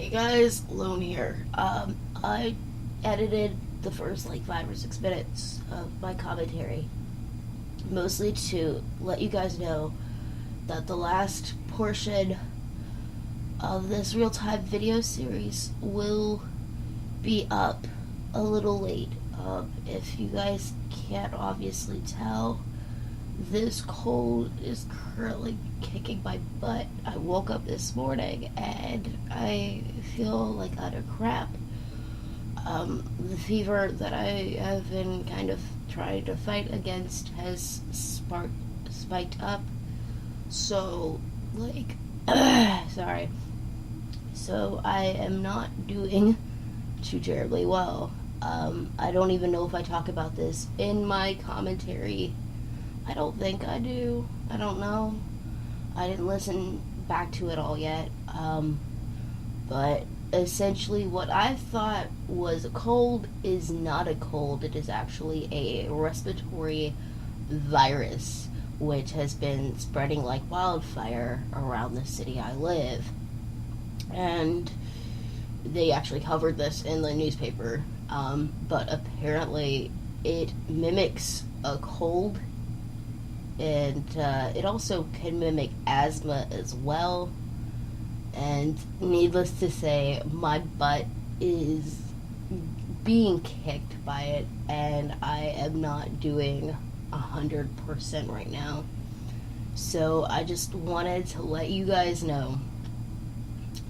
Hey guys, Lone here. I edited the first like 5 or 6 minutes of my commentary, mostly to let you guys know that the last portion of this real-time video series will be up a little late. If you guys can't obviously tell, this cold is currently kicking my butt. I woke up this morning and I feel like utter crap. The fever that I have been kind of trying to fight against has spiked up. So, like, sorry. So I am not doing too terribly well. I don't even know if I talk about this in my commentary. I don't think I do. I don't know. I didn't listen back to it all yet. But essentially what I thought was a cold is not a cold. It is actually a respiratory virus, which has been spreading like wildfire around the city I live. And they actually covered this in the newspaper. But apparently it mimics a cold, and it also can mimic asthma as well. And needless to say, my butt is being kicked by it, and I am not doing 100% right now. So I just wanted to let you guys know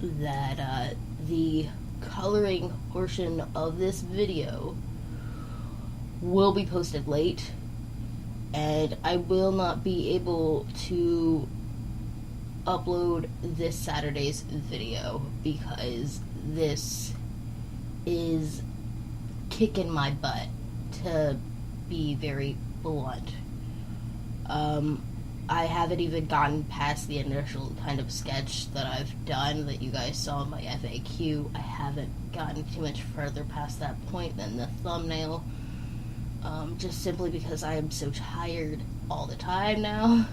that the coloring portion of this video will be posted late, and I will not be able to upload this Saturday's video because this is kicking my butt, to be very blunt. I haven't even gotten past the initial kind of sketch that I've done that you guys saw in my FAQ. I haven't gotten too much further past that point than the thumbnail. Just simply because I am so tired all the time now.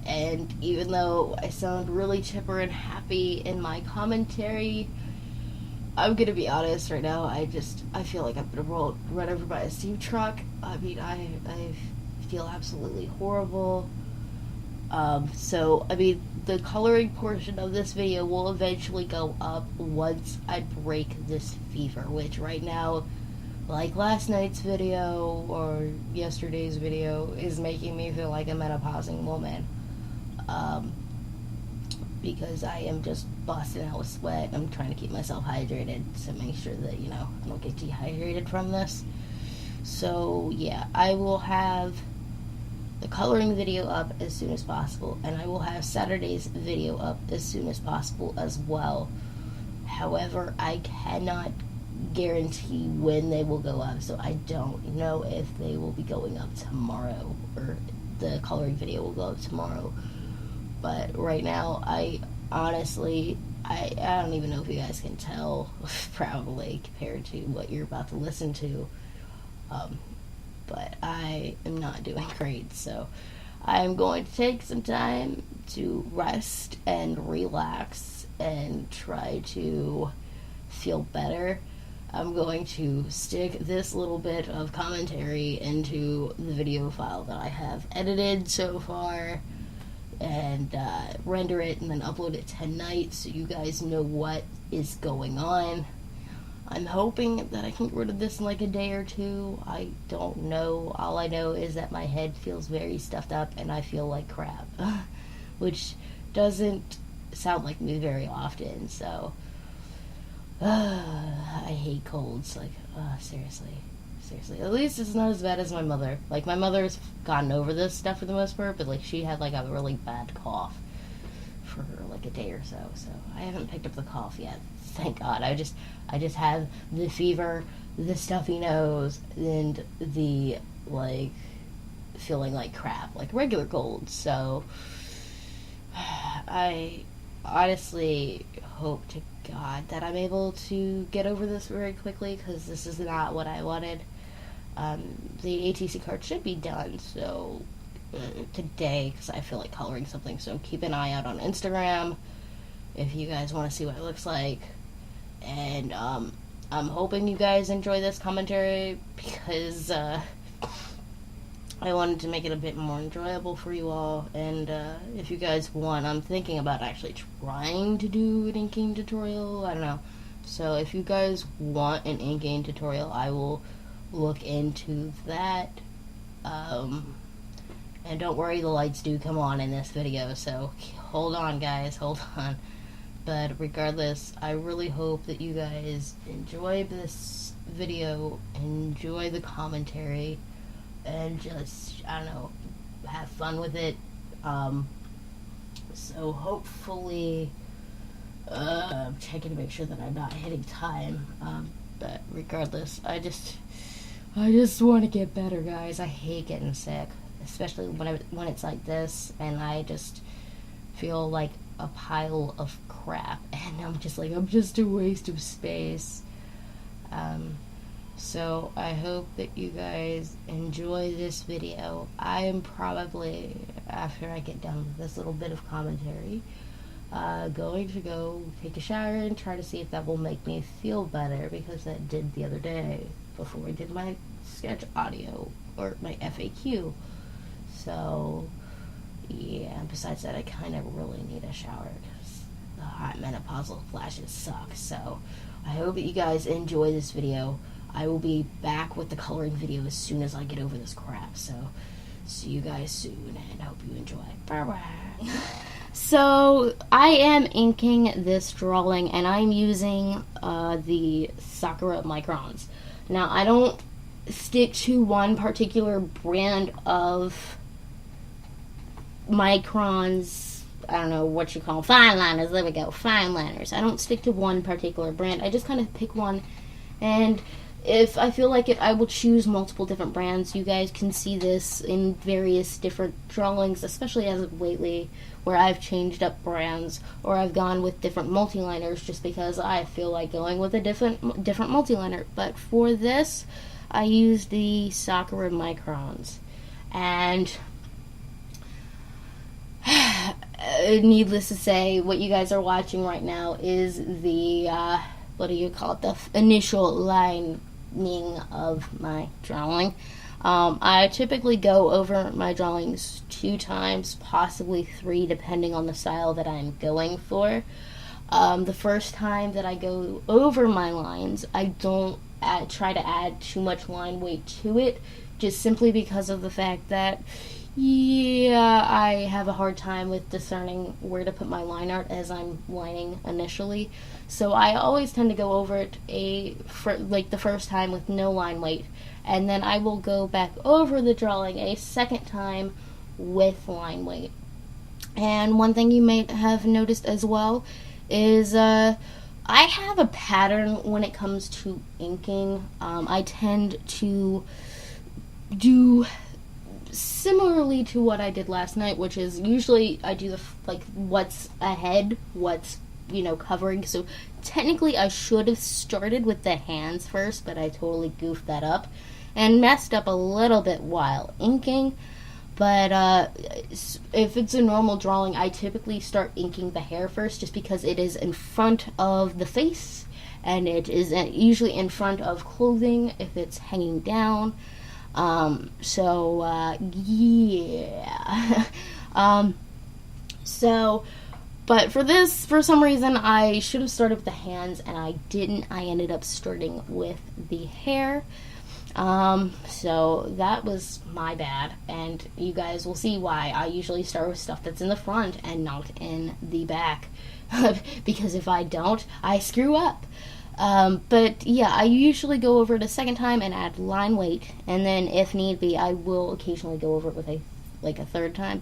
And even though I sound really chipper and happy in my commentary, I'm gonna be honest right now, I feel like I've been run over by a steam truck. I mean, I feel absolutely horrible. So, I mean, the coloring portion of this video will eventually go up once I break this fever, which right now, like last night's video or yesterday's video, is making me feel like a menopausing woman. Because I am just busting out with sweat. I'm trying to keep myself hydrated to make sure that, I don't get dehydrated from this. So, yeah, I will have the coloring video up as soon as possible, and I will have Saturday's video up as soon as possible as well. However, I cannot guarantee when they will go up, so I don't know if they will be going up tomorrow, or the coloring video will go up tomorrow. But right now, I honestly, I don't even know if you guys can tell, probably, compared to what you're about to listen to. But I am not doing great, so I'm going to take some time to rest and relax and try to feel better. I'm going to stick this little bit of commentary into the video file that I have edited so far, and render it and then upload it tonight so you guys know what is going on. I'm hoping that I can get rid of this in like a day or two. I don't know. All I know is that my head feels very stuffed up and I feel like crap, which doesn't sound like me very often. So I hate colds. Like, seriously. At least it's not as bad as my mother. Like, my mother's gotten over this stuff for the most part, but like she had like a really bad cough for like a day or so. So I haven't picked up the cough yet. Thank God. I just have the fever, the stuffy nose, and the like feeling like crap, like regular colds. So I honestly hope to God that I'm able to get over this very quickly, because this is not what I wanted. The ATC card should be done, so today, because I feel like coloring something, so keep an eye out on Instagram if you guys want to see what it looks like. And I'm hoping you guys enjoy this commentary, because I wanted to make it a bit more enjoyable for you all. And if you guys want, I'm thinking about actually trying to do an inking tutorial. I don't know. So if you guys want an inking tutorial, I will look into that. And don't worry, the lights do come on in this video, so hold on, guys, hold on. But regardless, I really hope that you guys enjoy this video, enjoy the commentary, and just, I don't know, have fun with it. So hopefully, I'm checking to make sure that I'm not hitting time. But regardless, I just want to get better, guys. I hate getting sick, especially when it's like this, and I just feel like a pile of crap, and I'm just a waste of space. So I hope that you guys enjoy this video. I am probably, after I get done with this little bit of commentary, going to go take a shower and try to see if that will make me feel better, because that did the other day before I did my sketch audio, or my FAQ. So yeah, and besides that, I kind of really need a shower because the hot menopausal flashes suck. So I hope that you guys enjoy this video. I will be back with the coloring video as soon as I get over this crap. So see you guys soon, and hope you enjoy. Bye-bye. So I am inking this drawing, and I'm using the Sakura Microns. Now, I don't stick to one particular brand of Microns. I don't know what you call them. Fine liners. There we go. Fine liners. I don't stick to one particular brand. I just kind of pick one, and if I feel like it, I will choose multiple different brands. You guys can see this in various different drawings, especially as of lately, where I've changed up brands, or I've gone with different multi-liners just because I feel like going with a different multi-liner. But for this, I used the Sakura Microns, and needless to say, what you guys are watching right now is the what do you call it? The initial lining of my drawing. I typically go over my drawings 2 times, possibly 3, depending on the style that I'm going for. The first time that I go over my lines, I don't try to add too much line weight to it, just simply because of the fact that, yeah, I have a hard time with discerning where to put my line art as I'm lining initially. So I always tend to go over it the first time with no line weight, and then I will go back over the drawing a second time with line weight. And one thing you may have noticed as well is I have a pattern when it comes to inking. I tend to do similarly to what I did last night, which is usually I do what's ahead, what's covering. So technically I should have started with the hands first, but I totally goofed that up and messed up a little bit while inking. But if it's a normal drawing, I typically start inking the hair first, just because it is in front of the face, and it is usually in front of clothing if it's hanging down. Yeah. But for this, for some reason, I should have started with the hands, and I didn't. I ended up starting with the hair. So that was my bad, and you guys will see why I usually start with stuff that's in the front and not in the back, because if I don't, I screw up. But yeah, I usually go over it a second time and add line weight, and then if need be, I will occasionally go over it with a third time.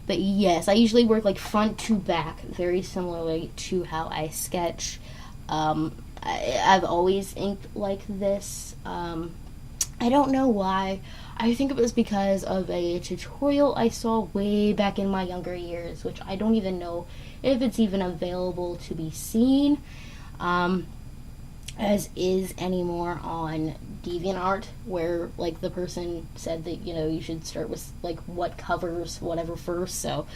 But yes, I usually work front to back, very similarly to how I sketch. I've always inked like this. I don't know why. I think it was because of a tutorial I saw way back in my younger years, which I don't even know if it's even available to be seen, as is anymore on DeviantArt, where the person said that you should start with what covers whatever first. So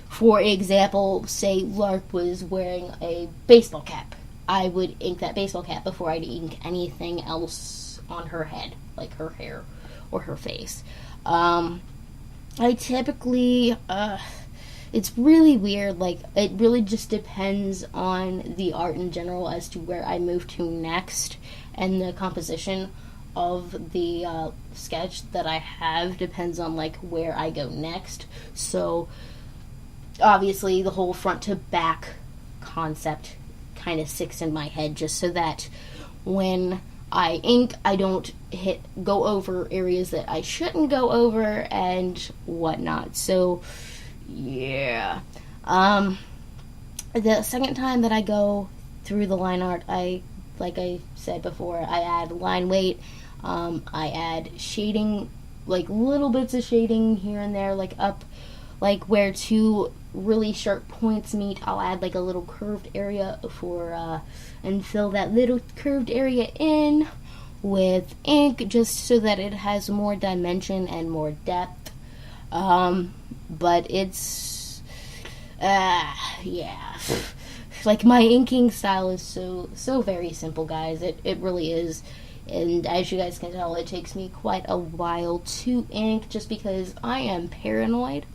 for example, say Lark was wearing a baseball cap, I would ink that baseball cap before I'd ink anything else on her head, like her hair or her face. I typically, it's really weird, like, it really just depends on the art in general as to where I move to next, and the composition of the sketch that I have depends on, like, where I go next. So, obviously, the whole front to back concept kind of sticks in my head, just so that when I ink, I don't go over areas that I shouldn't go over and whatnot. So, yeah. The second time that I go through the line art, like I said before, I add line weight. I add shading, like little bits of shading here and there, like up, like where two really sharp points meet. I'll add like a little curved area and fill that little curved area in with ink, just so that it has more dimension and more depth. But it's, yeah. Like, my inking style is so very simple, guys. It really is. And as you guys can tell, it takes me quite a while to ink, just because I am paranoid.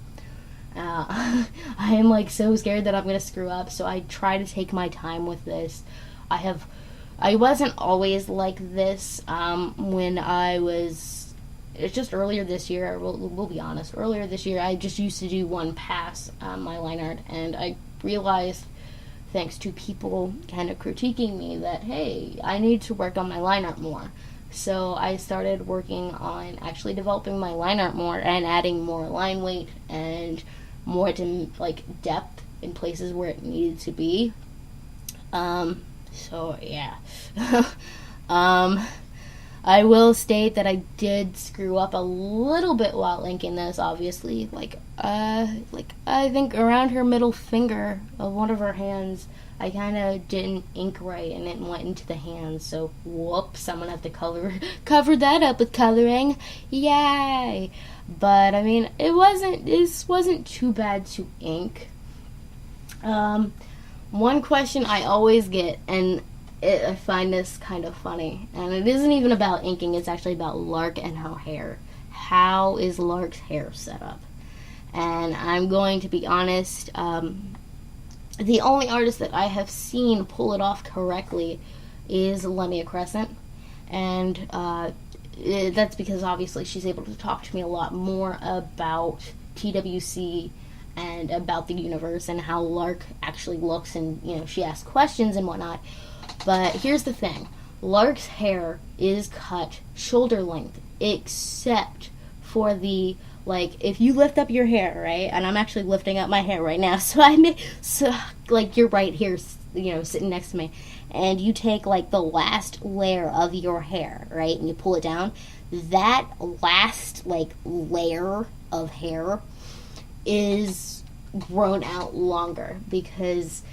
I am, like, so scared that I'm going to screw up, so I try to take my time with this. I wasn't always like this, when I was, it's just earlier this year, we'll be honest, earlier this year, I just used to do one pass on my line art, and I realized, thanks to people kind of critiquing me, that, hey, I need to work on my line art more. So I started working on actually developing my line art more and adding more line weight and more to, like, depth in places where it needed to be. So yeah. I will state that I did screw up a little bit while inking this, obviously. Like I think around her middle finger of one of her hands, I kind of didn't ink right, and it went into the hands. So whoops, I'm gonna have to cover that up with coloring. Yay! But I mean, this wasn't too bad to ink. One question I always get, and I find this kind of funny, and it isn't even about inking, it's actually about Lark and her hair. How is Lark's hair set up? And I'm going to be honest, the only artist that I have seen pull it off correctly is Lemia Crescent, and that's because obviously she's able to talk to me a lot more about TWC and about the universe and how Lark actually looks, and, you know, she asks questions and whatnot. But here's the thing. Lark's hair is cut shoulder length, except for the, like, if you lift up your hair, right, and I'm actually lifting up my hair right now, so like, you're right here, you know, sitting next to me, and you take, like, the last layer of your hair, right, and you pull it down, that last, like, layer of hair is grown out longer, because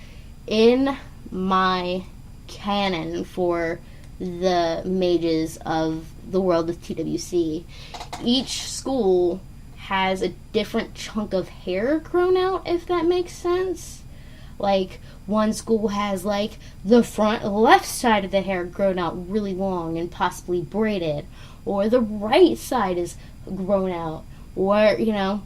in my canon for the mages of the world of TWC, each school has a different chunk of hair grown out, if that makes sense. Like, one school has, like, the front left side of the hair grown out really long and possibly braided, or the right side is grown out, or, you know,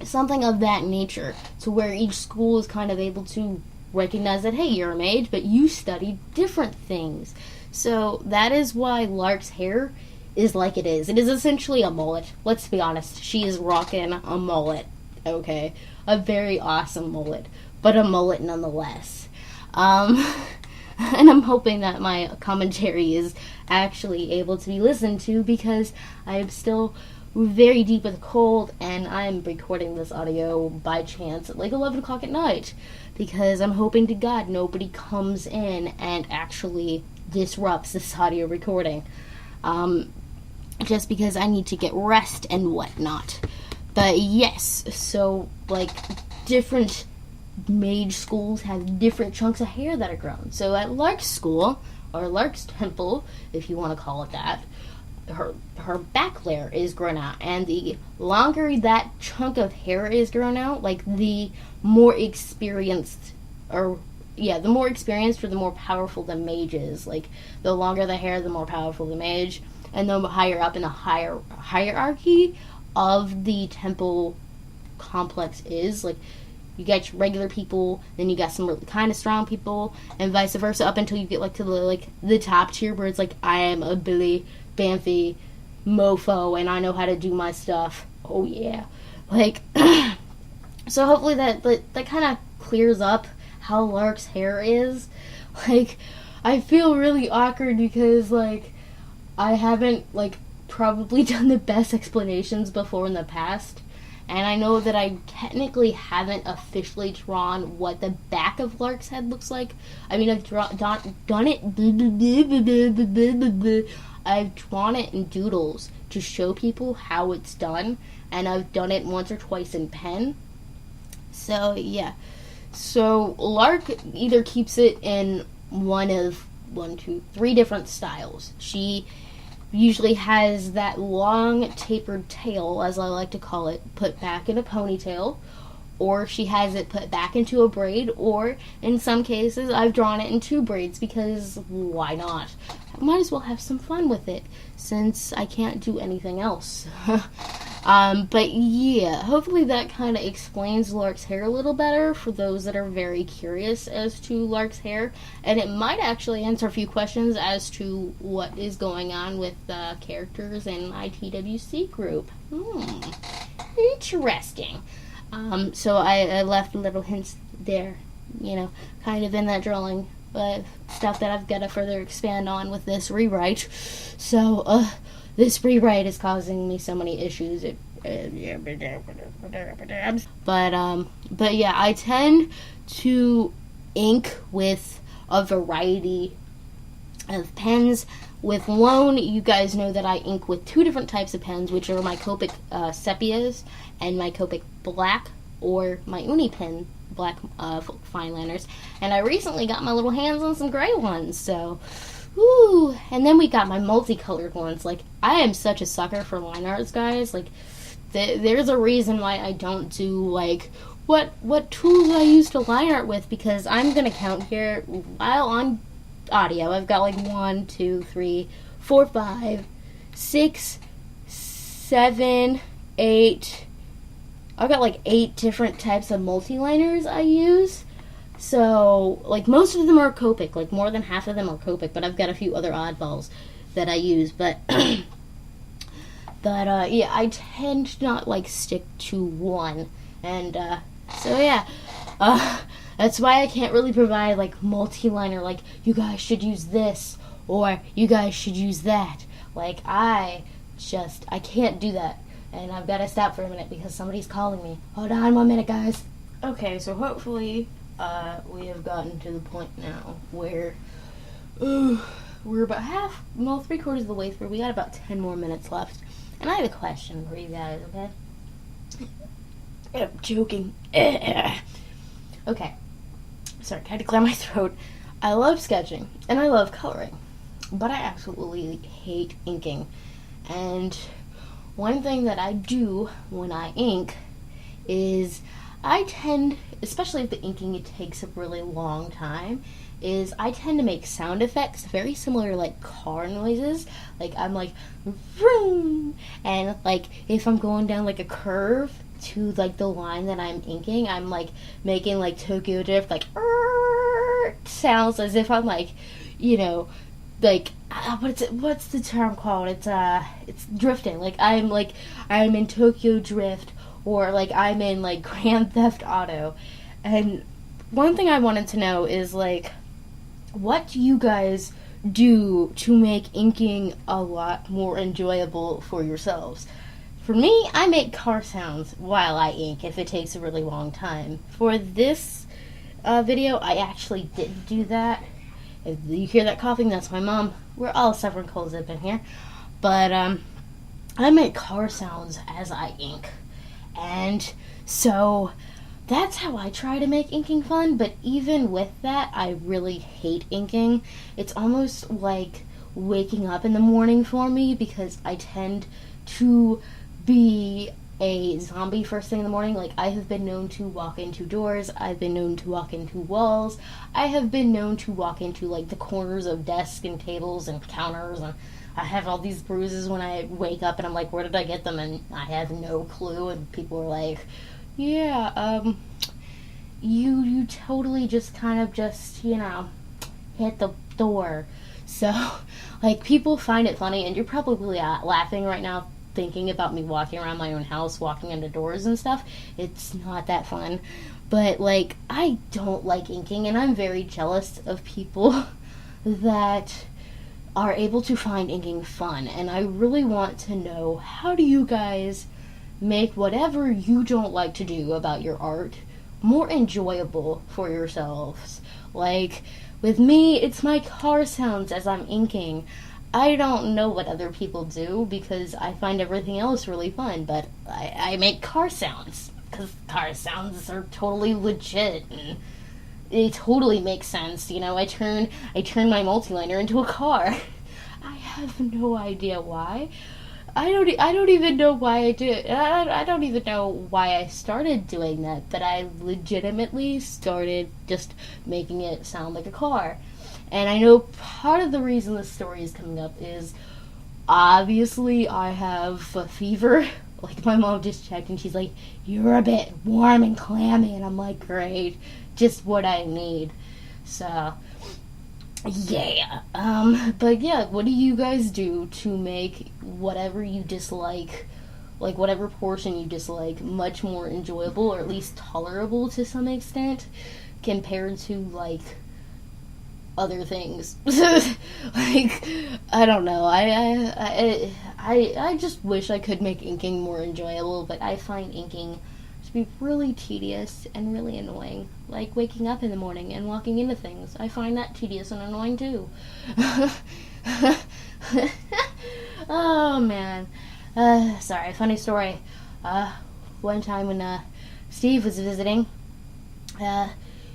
something of that nature, to where each school is kind of able to recognize that, hey, you're a mage, but you studied different things. So that is why Lark's hair is like it is. It is essentially a mullet. Let's be honest. She is rocking a mullet, okay? A very awesome mullet, but a mullet nonetheless. And I'm hoping that my commentary is actually able to be listened to, because I am still very deep with a cold, and I'm recording this audio by chance at like 11 o'clock at night, because I'm hoping to God nobody comes in and actually disrupts this audio recording, just because I need to get rest and whatnot. But yes, so, like, different mage schools have different chunks of hair that are grown. So at Lark's school, or Lark's temple, if you want to call it that, her back layer is grown out, and the longer that chunk of hair is grown out, like, the more experienced, or the more experienced or the more powerful the mage is. Like, the longer the hair, the more powerful the mage. And the higher up in the hierarchy of the temple complex is. Like, you got your regular people, then you got some really kind of strong people, and vice versa, up until you get, like, to the top tier, where it's like, I am a Billy Bamfy mofo, and I know how to do my stuff. Oh, yeah. Like, so hopefully that kind of clears up how Lark's hair is. Like, I feel really awkward because, like, I haven't, like, probably done the best explanations before in the past. And I know that I technically haven't officially drawn what the back of Lark's head looks like. I mean, I've done it. I've drawn it in doodles to show people how it's done. And I've done it once or twice in pen. So, yeah. So, Lark either keeps it in one of 3 different styles. She usually has that long tapered tail, as I like to call it, put back in a ponytail, or she has it put back into a braid, or in some cases I've drawn it in 2 braids because why not? I might as well have some fun with it since I can't do anything else. But yeah, hopefully that kind of explains Lark's hair a little better for those that are very curious as to Lark's hair, and it might actually answer a few questions as to what is going on with the characters in my TWC group. Interesting. So I left little hints there, kind of in that drawing, but stuff that I've got to further expand on with this rewrite. So, this rewrite is causing me so many issues. But yeah, I tend to ink with a variety of pens. With Lone, you guys know that I ink with 2 different types of pens, which are my Copic Sepias and my Copic Black, or my Uni pen black fine liners. And I recently got my little hands on some gray ones, so woo. And then we got my multicolored ones. Like, I am such a sucker for line arts, guys. Like, there's a reason why I don't do, like, what tools I use to line art with, because I'm gonna count here while on audio. I've got like 1, 2, 3, 4, 5, 6, 7, 8. I've got like 8 different types of multi-liners I use. So, like, most of them are Copic. Like, more than half of them are Copic, but I've got a few other oddballs that I use. But, yeah, I tend to not, like, stick to one. And, so, yeah. That's why I can't really provide, like, multi-liner, like, you guys should use this, or you guys should use that. Like, I can't do that. And I've got to stop for a minute because somebody's calling me. Hold on 1 minute, guys. Okay, so hopefully, we have gotten to the point now where, we're about 3/4 of the way through. We got about 10 more minutes left. And I have a question for you guys, okay? I'm joking. Okay. Sorry, I had to clear my throat. I love sketching, and I love coloring, but I absolutely hate inking. And one thing that I do when I ink is I tend, especially if the inking takes a really long time, is I tend to make sound effects very similar to, like, car noises. Like, I'm like, vroom, and, like, if I'm going down, like, a curve to, like, the line that I'm inking, I'm, like, making, like, Tokyo Drift, like, sounds as if I'm, like, like, what's the term called? It's drifting. Like, I'm in Tokyo Drift, or, like, I'm in, like, Grand Theft Auto. And one thing I wanted to know is, like, what do you guys do to make inking a lot more enjoyable for yourselves? For me, I make car sounds while I ink if it takes a really long time. For this video, I actually didn't do that. If you hear that coughing, that's my mom. We're all suffering cold zip in here. But I make car sounds as I ink. And so that's how I try to make inking fun. But even with that, I really hate inking. It's almost like waking up in the morning for me because I tend to be a zombie first thing in the morning. Like, I have been known to walk into doors, I've been known to walk into walls, I have been known to walk into, like, the corners of desks and tables and counters, and I have all these bruises when I wake up, and I'm like, where did I get them? And I have no clue, and people are like, yeah, you totally just kind of just, hit the door. So, like, people find it funny, and you're probably laughing right now thinking about me walking around my own house, walking into doors and stuff. It's not that fun. But, like, I don't like inking, and I'm very jealous of people that are able to find inking fun. And I really want to know, how do you guys make whatever you don't like to do about your art more enjoyable for yourselves? Like, with me, it's my car sounds as I'm inking. I don't know what other people do because I find everything else really fun, but I make car sounds because car sounds are totally legit and it totally makes sense. I turn my multiliner into a car. I have no idea why. I don't even know why I do it. I don't even know why I started doing that, but I legitimately started just making it sound like a car. And I know part of the reason this story is coming up is obviously I have a fever. Like, my mom just checked and she's like, you're a bit warm and clammy. And I'm like, great, just what I need. So, yeah. But yeah, what do you guys do to make whatever you dislike, like whatever portion you dislike, much more enjoyable or at least tolerable to some extent compared to, like, other things? Like, I don't know. I just wish I could make inking more enjoyable, but I find inking to be really tedious and really annoying. Like waking up in the morning and walking into things. I find that tedious and annoying too. Oh man. Sorry, funny story. One time when Steve was visiting,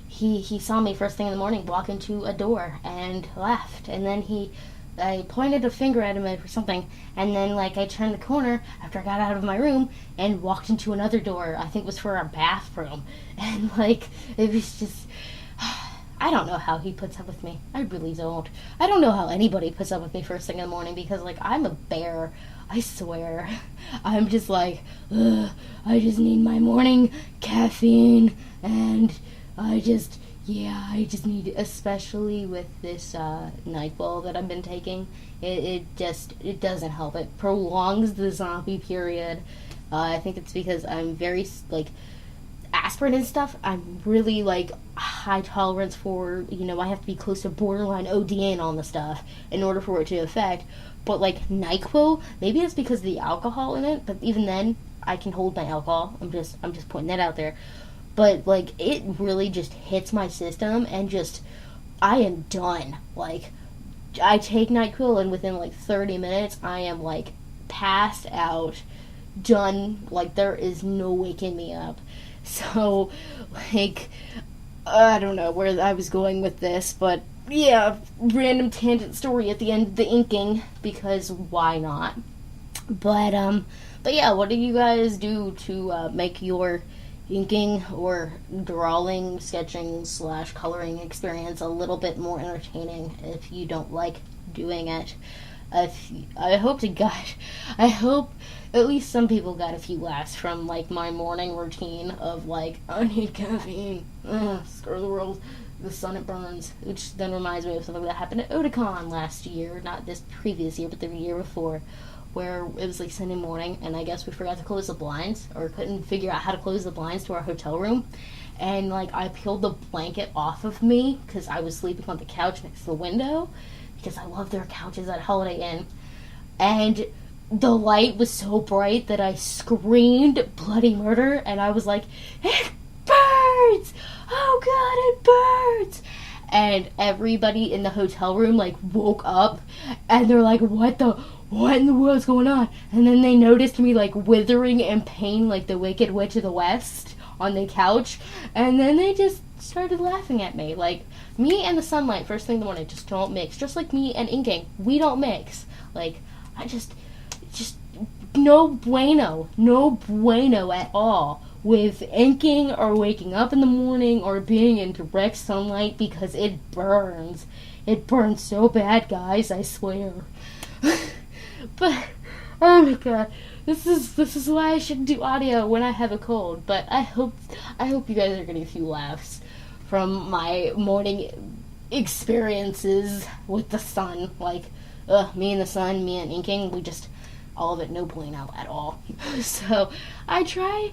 he saw me first thing in the morning walk into a door and laughed, and then I pointed a finger at him or something, and then, like, I turned the corner after I got out of my room and walked into another door. I think it was for a bathroom, and, like, it was just, I don't know how he puts up with me. I really don't. I don't know how anybody puts up with me first thing in the morning because, like, I'm a bear. I swear. I'm just like, I just need my morning caffeine, and I just need, especially with this NyQuil that I've been taking, it doesn't help. It prolongs the zombie period. I think it's because I'm very, like, aspirin and stuff, I'm really, like, high tolerance for, I have to be close to borderline ODing on the stuff in order for it to affect. But, like, NyQuil, maybe it's because of the alcohol in it, but even then, I can hold my alcohol. I'm just putting that out there. But, like, it really just hits my system and just, I am done. Like, I take NyQuil and within, like, 30 minutes, I am, like, passed out, done. Like, there is no waking me up. So, like, I don't know where I was going with this, but yeah, random tangent story at the end of the inking, because why not? But yeah, what do you guys do to make your inking or drawing, sketching / coloring experience a little bit more entertaining if you don't like doing it? I hope at least some people got a few laughs from, like, my morning routine of, like, I need caffeine, screw the world, the sun it burns, which then reminds me of something that happened at Otakon last year, not this previous year, but the year before, where it was, like, Sunday morning, and I guess we forgot to close the blinds, or couldn't figure out how to close the blinds to our hotel room, and, like, I peeled the blanket off of me, because I was sleeping on the couch next to the window, because I love their couches at Holiday Inn, and the light was so bright that I screamed bloody murder, and I was like, it burns! Oh god, it burns! And everybody in the hotel room, like, woke up, and they're like, what in the world's going on? And then they noticed me, like, withering in pain like the Wicked Witch of the West on the couch, and then they just started laughing at me. Like, me and the sunlight first thing in the morning just don't mix. Just like me and inking, we don't mix. Like, I just no bueno, no bueno at all with inking or waking up in the morning or being in direct sunlight because it burns. It burns so bad, guys, I swear. But oh my god, this is why I should do audio when I have a cold. But I hope you guys are getting a few laughs from my morning experiences with the sun. Like, me and the sun, me and inking, we just all of it no bueno at all. So I try,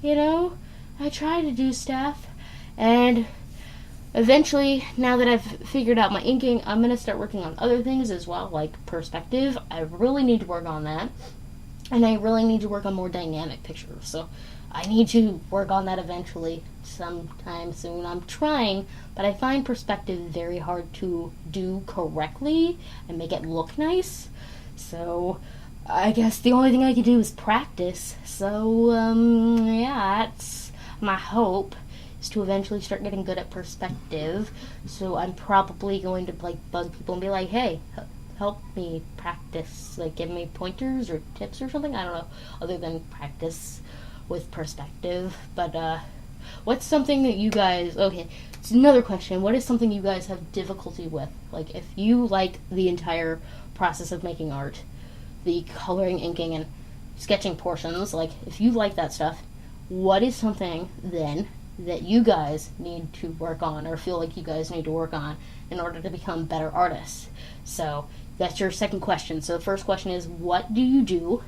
you know, I try to do stuff, and eventually, now that I've figured out my inking, I'm going to start working on other things as well, like perspective. I really need to work on that, and I really need to work on more dynamic pictures, so I need to work on that eventually, sometime soon. I'm trying, but I find perspective very hard to do correctly and make it look nice. So I guess the only thing I can do is practice. So yeah, that's my hope, is to eventually start getting good at perspective. So I'm probably going to like bug people and be like, hey, help me practice, like give me pointers or tips or something. I don't know, other than practice with perspective. But what's something that you guys, okay, it's another question, what is something you guys have difficulty with? Like, if you like the entire process of making art, the coloring, inking, and sketching portions, like, if you like that stuff, what is something then that you guys need to work on, or feel like you guys need to work on in order to become better artists? So that's your second question. So the first question is, what do you do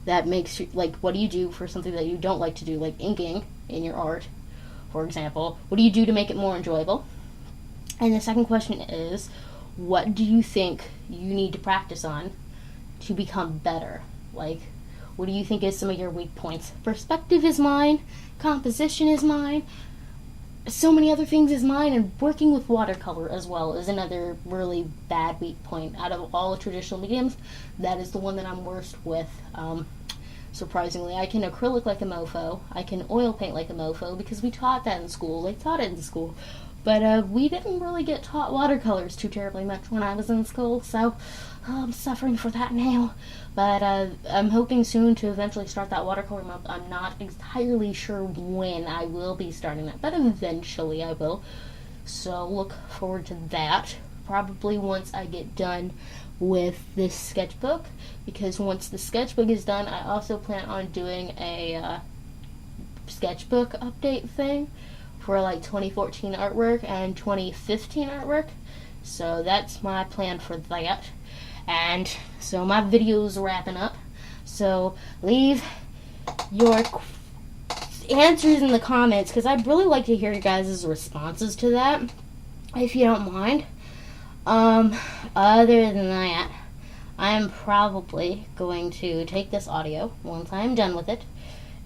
that makes you, like, what do you do for something that you don't like to do, like inking in your art, for example? What do you do to make it more enjoyable? And the second question is, what do you think you need to practice on to become better? Like, what do you think is some of your weak points? Perspective is mine, composition is mine, so many other things is mine, and working with watercolor as well is another really bad weak point. Out of all the traditional mediums, that is the one that I'm worst with. Surprisingly, I can acrylic like a mofo, I can oil paint like a mofo, because we taught that in school. They taught it in school. But we didn't really get taught watercolors too terribly much when I was in school, so I'm suffering for that now. But I'm hoping soon to eventually start that watercolor month. I'm not entirely sure when I will be starting that, but eventually I will. So look forward to that. Probably once I get done with this sketchbook, because once the sketchbook is done, I also plan on doing a sketchbook update thing for like 2014 artwork and 2015 artwork. So that's my plan for that. And so my video's wrapping up. So leave your answers in the comments, because I'd really like to hear your guys' responses to that, if you don't mind. Other than that, I'm probably going to take this audio once I'm done with it,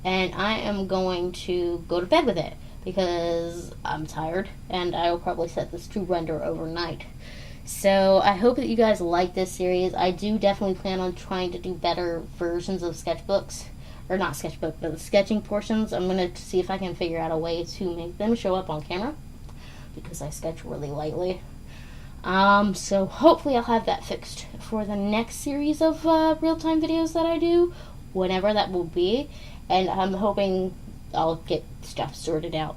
and I am going to go to bed with it, because I'm tired, and I will probably set this to render overnight. So I hope that you guys like this series. I do definitely plan on trying to do better versions of sketchbooks, or not sketchbook, but the sketching portions. I'm going to see if I can figure out a way to make them show up on camera, because I sketch really lightly. So hopefully I'll have that fixed for the next series of real-time videos that I do, whenever that will be. And I'm hoping I'll get stuff sorted out.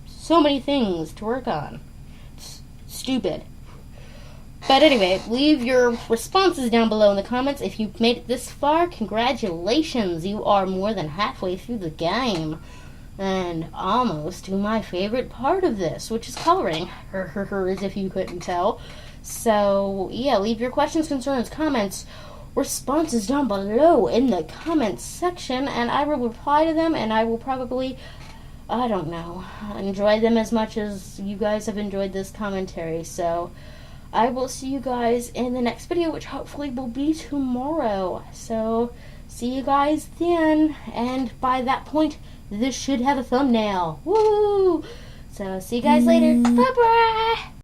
So many things to work on. It's stupid. But anyway, leave your responses down below in the comments. If you've made it this far, congratulations. You are more than halfway through the game. And almost to my favorite part of this, which is coloring. As if you couldn't tell. So, yeah, leave your questions, concerns, comments, responses down below in the comments section, and I will reply to them, and I will probably, I don't know, enjoy them as much as you guys have enjoyed this commentary. So I will see you guys in the next video, which hopefully will be tomorrow. So see you guys then, and by that point, this should have a thumbnail. Woo! So see you guys later. Bye-bye!